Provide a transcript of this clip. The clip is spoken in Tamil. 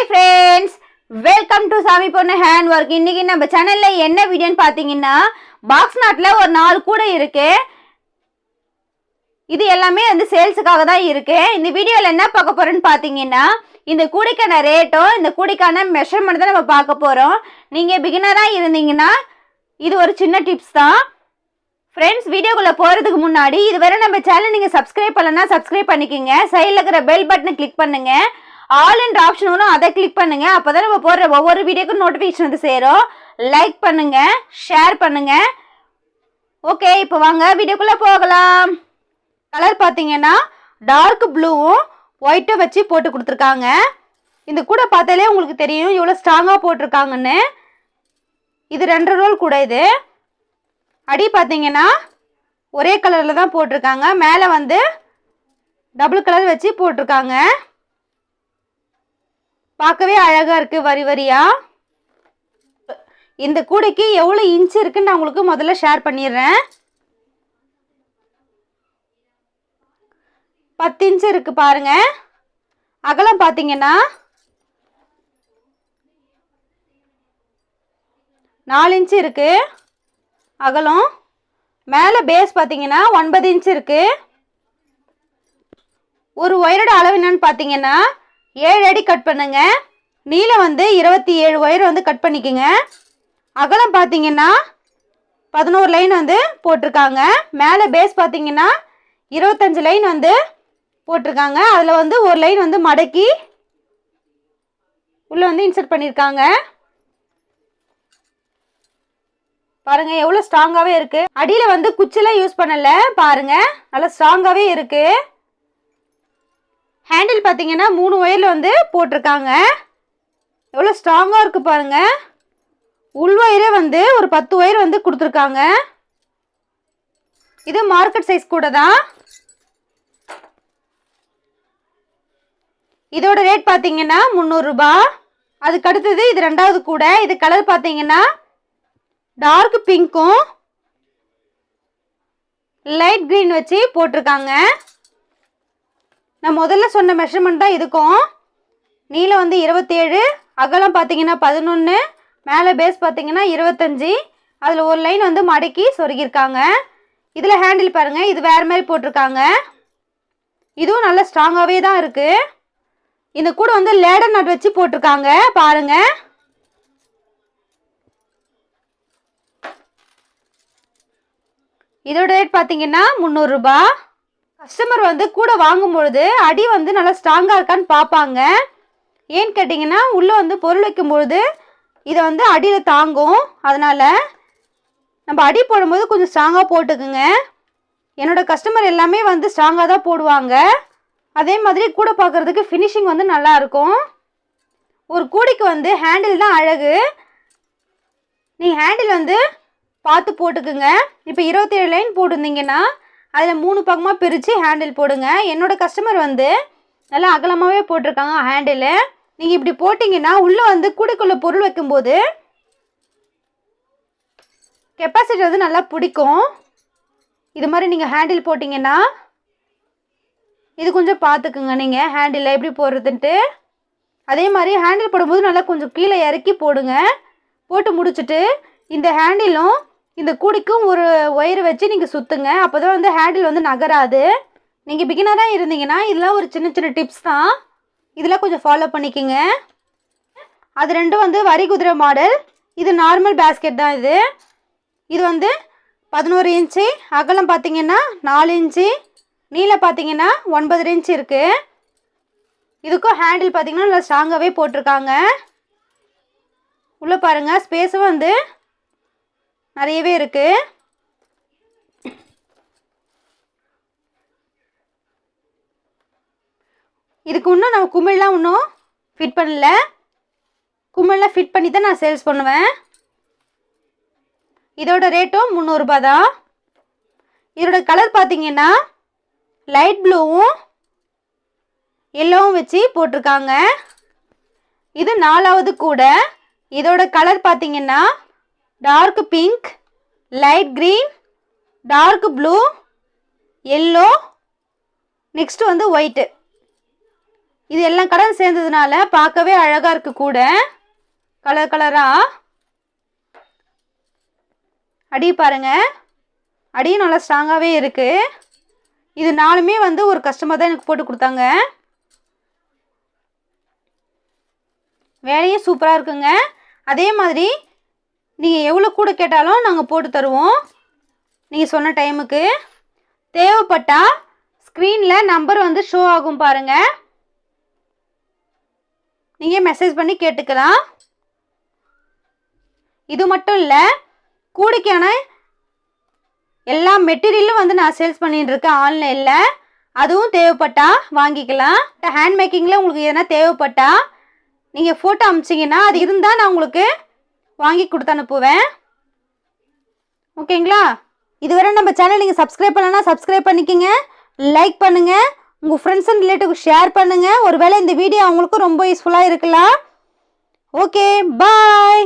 Hi friends, welcome to Samiponnu Handwork. இன்னைக்கு நம்ம சேனல்ல என்ன வீடியோன்னு பாத்தீங்கன்னா பாக்ஸ் நாட்ல ஒரு 4 கூடை இருக்கு. இது எல்லாமே வந்து சேல்ஸ்க்காக தான் இருக்கு. இந்த வீடியோல என்ன பார்க்க போறோம்னு பாத்தீங்கன்னா இந்த கூடைக்கான ரேட்டோ இந்த கூடைக்கான மெஷர்மென்ட் தான் நம்ம பார்க்க போறோம். நீங்க பிகினரா இருந்தீங்கன்னா இது ஒரு சின்ன டிப்ஸ் தான். फ्रेंड्स வீடியோக்குள்ள போறதுக்கு முன்னாடி இதுவரை நம்ம சேனல் நீங்க சப்ஸ்கிரைப் பண்ணலனா சப்ஸ்கிரைப் பண்ணிக்கங்க. சைடுல இருக்கிற பெல் பட்டனை கிளிக் பண்ணுங்க. ஆல் என்ற ஆப்ஷன் வரும் அதை கிளிக் பண்ணுங்க. அப்பதான் நம்ம போடுற ஒவ்வொரு வீடியோக்கும் நோட்டிஃபிகேஷன் வந்து சேரும். லைக் பண்ணுங்க, ஷேர் பண்ணுங்க. ஓகே, இப்போ வாங்க வீடியோக்குள்ள போகலாம். கலர் பாத்தீங்கன்னா டார்க் ப்ளூவும் ஒயிட்டும் வச்சு போட்டு கொடுத்துருக்காங்க. இந்த கூட பார்த்தாலே உங்களுக்கு தெரியும் எவ்வளவு ஸ்ட்ராங்கா போட்டிருக்காங்கன்னு. இது 2 ரோல் கூட. இது அடி பாத்தீங்கன்னா ஒரே கலர்ல தான் போட்டிருக்காங்க. மேலே வந்து டபுள் கலர் வச்சு போட்டிருக்காங்க. பார்க்கவே அழகா இருக்கு வரி வரியா. இந்த கூடைக்கு எவ்வளவு இன்ச் இருக்குன்னு நான் உங்களுக்கு முதல்ல ஷேர் பண்ணிடுறேன். 10 இன்ச் இருக்கு பாருங்க. அகலம் பாத்தீங்கன்னா 4 இன்ச் இருக்கு அகலம். மேலே பேஸ் பாத்தீங்கன்னா 9 இன்ச் இருக்கு. ஒரு ஒயரோட அளவு என்னன்னு பாத்தீங்கன்னா 7 அடி கட் பண்ணுங்க. நீளம் வந்து 27 ஒயர் வந்து கட் பண்ணிக்கங்க. அகலம் பாத்தீங்கன்னா 11 லைன் வந்து போட்டிருக்காங்க. மேலே பேஸ் பாத்தீங்கன்னா 25 லைன் வந்து போட்டிருக்காங்க. அதுல வந்து ஒரு லைன் வந்து மடக்கி உள்ள வந்து இன்சர்ட் பண்ணிருக்காங்க. பாருங்க எவ்வளவு ஸ்ட்ராங்காவே இருக்கு. அடியில வந்து குச்சிலாம் யூஸ் பண்ணல பாருங்க, நல்லா ஸ்ட்ராங்காவே இருக்கு. ஹேண்டில் பாத்தீங்கன்னா 3 ஒயர்ல வந்து போட்டிருக்காங்க. எவ்வளவு ஸ்ட்ராங்கா இருக்கு பாருங்க. உள் ஒயரே வந்து ஒரு 10 ஒயர் வந்து கொடுத்துருக்காங்க. இது மார்க்கெட் சைஸ் கூட தான். இதோட ரேட் பாத்தீங்கன்னா 300 ரூபாய். அதுக்கு அடுத்தது இது 2வது கூட. இது கலர் பாத்தீங்கன்னா டார்க் பிங்க்கும் லைட் கிரீன் வச்சு போட்டிருக்காங்க. நான் முதல்ல சொன்ன மெஷர்மெண்ட் தான் இதுக்கும். நீளம் வந்து 27, அகலம் பார்த்தீங்கன்னா 11, மேலே பேஸ் பார்த்தீங்கன்னா 25. அதில் ஒரு லைன் வந்து மடக்கி சொருகியிருக்காங்க. இதில் ஹேண்டில் பாருங்கள், இது வேறு மாதிரி போட்டிருக்காங்க. இதுவும் நல்ல ஸ்ட்ராங்காகவே தான் இருக்குது. இந்த கூட வந்து லேடர் நட் வச்சு போட்டிருக்காங்க பாருங்கள். இதோட ரேட் பார்த்தீங்கன்னா 300 ரூபாய். கஸ்டமர் வந்து கூட வாங்கும் பொழுது அடி வந்து நல்லா ஸ்ட்ராங்காக இருக்கான்னு பார்ப்பாங்க. ஏன்னு கேட்டிங்கன்னா உள்ளே வந்து பொருள் வைக்கும்பொழுது இதை வந்து அடியில் தாங்கும். அதனால் நம்ம அடி போடும்போது கொஞ்சம் ஸ்ட்ராங்காக போட்டுக்குங்க. என்னோடய கஸ்டமர் எல்லாமே வந்து ஸ்ட்ராங்காக தான் போடுவாங்க. அதே மாதிரி கூட பார்க்குறதுக்கு ஃபினிஷிங் வந்து நல்லாயிருக்கும். ஒரு கூடைக்கு வந்து ஹேண்டில் தான் அழகு. நீங்கள் ஹேண்டில் வந்து பார்த்து போட்டுக்குங்க. இப்போ 27 லைன் போட்டிருந்தீங்கன்னா அதில் 3 பக்கமாக பிரித்து ஹேண்டில் போடுங்க. என்னோடய கஸ்டமர் வந்து நல்லா அகலமாகவே போட்டிருக்காங்க ஹேண்டில். நீங்கள் இப்படி போட்டிங்கன்னா உள்ளே வந்து கூடைக்குள்ளே பொருள் வைக்கும்போது கெப்பாசிட்டி வந்து நல்லா பிடிக்கும். இது மாதிரி நீங்கள் ஹேண்டில் போட்டிங்கன்னா இது கொஞ்சம் பார்த்துக்குங்க நீங்கள் ஹேண்டில் எப்படி போடுறதுன்ட்டு. அதே மாதிரி ஹேண்டில் போடும்போது நல்லா கொஞ்சம் கீழே இறக்கி போடுங்க. போட்டு முடிச்சுட்டு இந்த ஹேண்டிலும் இந்த கூடைக்கும் ஒரு ஒயர் வச்சு நீங்கள் சுற்றுங்க. அப்போ தான் வந்து ஹேண்டில் வந்து நகராது. நீங்கள் பிகினராக இருந்தீங்கன்னா இதெல்லாம் ஒரு சின்ன சின்ன டிப்ஸ் தான். இதெல்லாம் கொஞ்சம் ஃபாலோ பண்ணிக்கோங்க. அது ரெண்டும் வந்து வரி குதிரை மாடல். இது நார்மல் பேஸ்கெட் தான். இது வந்து 11 இன்ச்சு, அகலம் பார்த்தீங்கன்னா 4 இன்ச்சு, நீளம் பார்த்தீங்கன்னா 9 இன்ச்சு இருக்குது. இதுக்கும் ஹேண்டில் பார்த்தீங்கன்னா நல்லா ஸ்ட்ராங்காகவே போட்டிருக்காங்க. உள்ளே பாருங்கள் ஸ்பேஸும் வந்து நிறையவே இருக்கு. இதுக்கு இன்னும் நம்ம குமிழ்லாம் இன்னும் ஃபிட் பண்ணல. குமிழ்லாம் ஃபிட் பண்ணி தான் நான் சேல்ஸ் பண்ணுவேன். இதோட ரேட்டும் 300 ரூபாய் தான். இதோட கலர் பார்த்தீங்கன்னா லைட் ப்ளூவும் எல்லோவும் வச்சு போட்டிருக்காங்க. இது 4வது கூட. இதோட கலர் பார்த்தீங்கன்னா dark pink, light green, dark blue, yellow, next வந்து ஒயிட்டு. இது எல்லாம் கலர் சேர்ந்ததுனால பார்க்கவே அழகாக இருக்குது. கூட கலர் கலராக அடி பாருங்க, அடியும் நல்லா ஸ்ட்ராங்காகவே இருக்குது. இது நாலுமே வந்து ஒரு கஸ்டமர் தான் எனக்கு போட்டு கொடுத்தாங்க. வேலையும் சூப்பராக இருக்குங்க. அதே மாதிரி நீங்கள் எவ்வளோ கூட கேட்டாலும் நாங்கள் போட்டு தருவோம். நீங்கள் சொன்ன டைமுக்கு தேவைப்பட்டால் ஸ்க்ரீனில் நம்பர் வந்து ஷோ ஆகும் பாருங்கள், நீங்கள் மெசேஜ் பண்ணி கேட்டுக்கலாம். இது மட்டும் இல்லை, கூடைக்கான எல்லா மெட்டீரியலும் வந்து நான் சேல்ஸ் பண்ணிட்டு இருக்கேன் ஆன்லைனில். அதுவும் தேவைப்பட்டால் வாங்கிக்கலாம். ஹேண்ட் மேக்கிங்கில் உங்களுக்கு எதனா தேவைப்பட்டால் நீங்கள் ஃபோட்டோ அனுப்பிச்சிங்கன்னா அது இருந்தால் நான் உங்களுக்கு வாங்கி கொடுத்து அனுப்புவேன். ஓகேங்களா? இதுவரை நம்ம சேனல் நீங்கள் சப்ஸ்கிரைப் பண்ணலன்னா சப்ஸ்கிரைப் பண்ணிக்கோங்க, லைக் பண்ணுங்கள், உங்கள் ஃப்ரெண்ட்ஸ் அண்ட் ரிலேட்டிவ்க்கு ஷேர் பண்ணுங்கள். ஒருவேளை இந்த வீடியோ அவங்களுக்கும் ரொம்ப யூஸ்ஃபுல்லாக இருக்கலாம். ஓகே, பாய்.